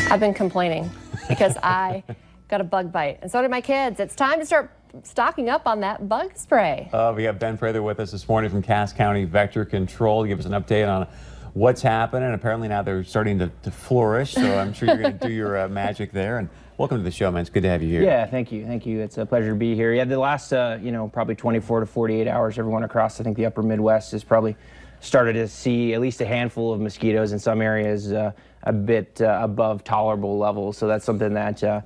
I've been complaining because I got a bug bite, and so did my kids. It's time to start stocking up on that bug spray. We have Ben Prather with us this morning from Cass County Vector Control to give us an update on what's happening. Apparently now they're starting to flourish, so I'm sure you're going to do your magic there. And welcome to the show, man. It's good to have you here. Yeah, thank you. Thank you. It's a pleasure to be here. Yeah, the last, probably 24 to 48 hours, everyone across, I think, the upper Midwest has probably started to see at least a handful of mosquitoes in some areas a bit above tolerable levels. So that's something that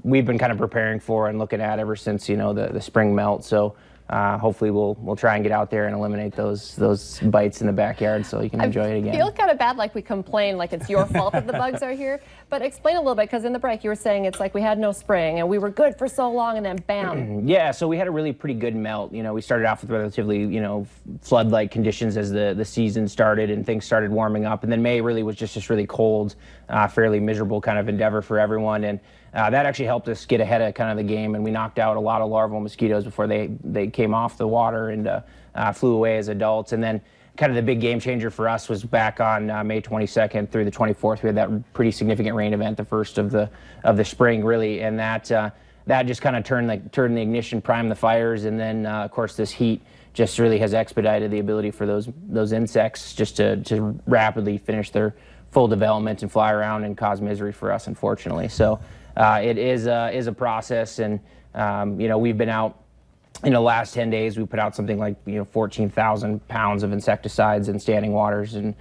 we've been kind of preparing for and looking at ever since, the spring melt. So hopefully we'll try and get out there and eliminate those bites in the backyard so you can enjoy it again. I feel kind of bad, like we complain like it's your fault that the bugs are here. But explain a little bit, because in the break you were saying it's like we had no spring and we were good for so long and then bam. Yeah, so we had a really pretty good melt. We started off with relatively, flood-like conditions as the season started and things started warming up. And then May really was just really cold, fairly miserable kind of endeavor for everyone. And that actually helped us get ahead of kind of the game, and we knocked out a lot of larval mosquitoes before they came off the water and flew away as adults. And then kind of the big game changer for us was back on May 22nd through the 24th. We had that pretty significant rain event, the first of the spring, really, and that just kind of turned the ignition, primed the fires, and then of course this heat just really has expedited the ability for those insects just to rapidly finish their full development and fly around and cause misery for us, unfortunately. So it is a process, and we've been out. In the last 10 days, we put out something like 14,000 pounds of insecticides in standing waters and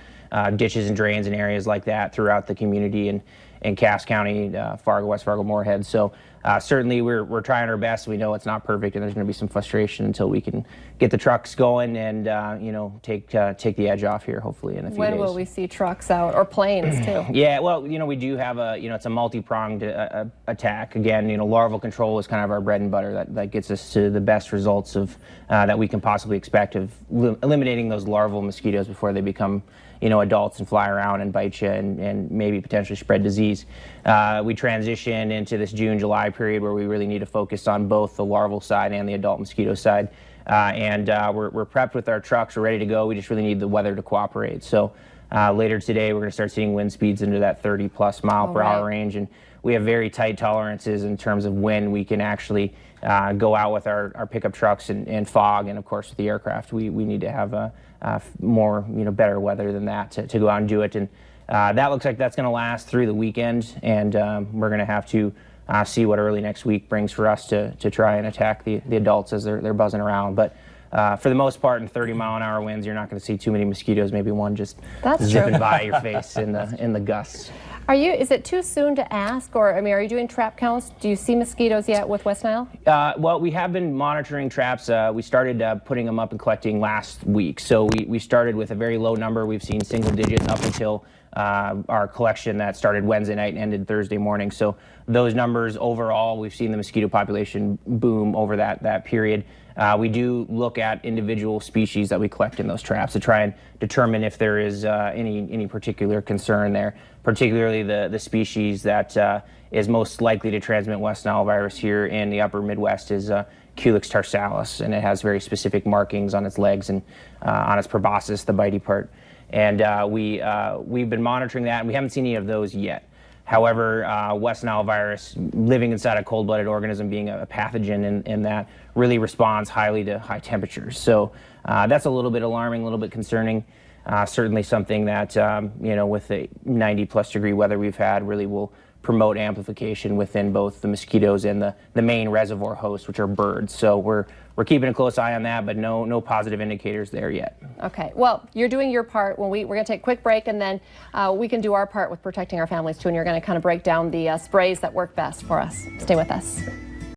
ditches and drains and areas like that throughout the community in Cass County, Fargo, West Fargo, Moorhead. So certainly we're trying our best. We know it's not perfect, and there's going to be some frustration until we can get the trucks going and take the edge off here, hopefully in a few days. When will we see trucks out, or planes too? Yeah, well, we do have it's a multi-pronged attack. Again, larval control is kind of our bread and butter. That gets us to the best results of that we can possibly expect of eliminating those larval mosquitoes before they become adults and fly around and bite you and maybe potentially spread disease. We transition into this June-July period where we really need to focus on both the larval side and the adult mosquito side. We're prepped with our trucks. We're ready to go. We just really need the weather to cooperate. So later today, we're going to start seeing wind speeds into that 30-plus mile per hour range. And we have very tight tolerances in terms of when we can actually go out with our pickup trucks and fog. And, of course, with the aircraft, we need to have more, better weather than that to go out and do it. And that looks like that's going to last through the weekend. And we're going to have to see what early next week brings for us to try and attack the adults as they're buzzing around. But for the most part, in 30-mile-an-hour winds, you're not going to see too many mosquitoes. Maybe one just zipping by your face in the gusts. Is it too soon to ask, or are you doing trap counts? Do you see mosquitoes yet with West Nile? Well, we have been monitoring traps. We started putting them up and collecting last week. So we started with a very low number. We've seen single digits up until our collection that started Wednesday night and ended Thursday morning. So those numbers overall, we've seen the mosquito population boom over that period. We do look at individual species that we collect in those traps to try and determine if there is any particular concern there, particularly the species that is most likely to transmit West Nile virus here in the upper Midwest is Culex tarsalis, and it has very specific markings on its legs and on its proboscis, the bitey part. And we've been monitoring that, and we haven't seen any of those yet. However, West Nile virus, living inside a cold-blooded organism, being a pathogen in that, really responds highly to high temperatures. So that's a little bit alarming, a little bit concerning. Certainly something that, with the 90-plus degree weather we've had, really will promote amplification within both the mosquitoes and the main reservoir host, which are birds. So we're keeping a close eye on that, but no positive indicators there yet. Okay. Well, you're doing your part. We're going to take a quick break, and then we can do our part with protecting our families too. And you're going to kind of break down the sprays that work best for us. Stay with us.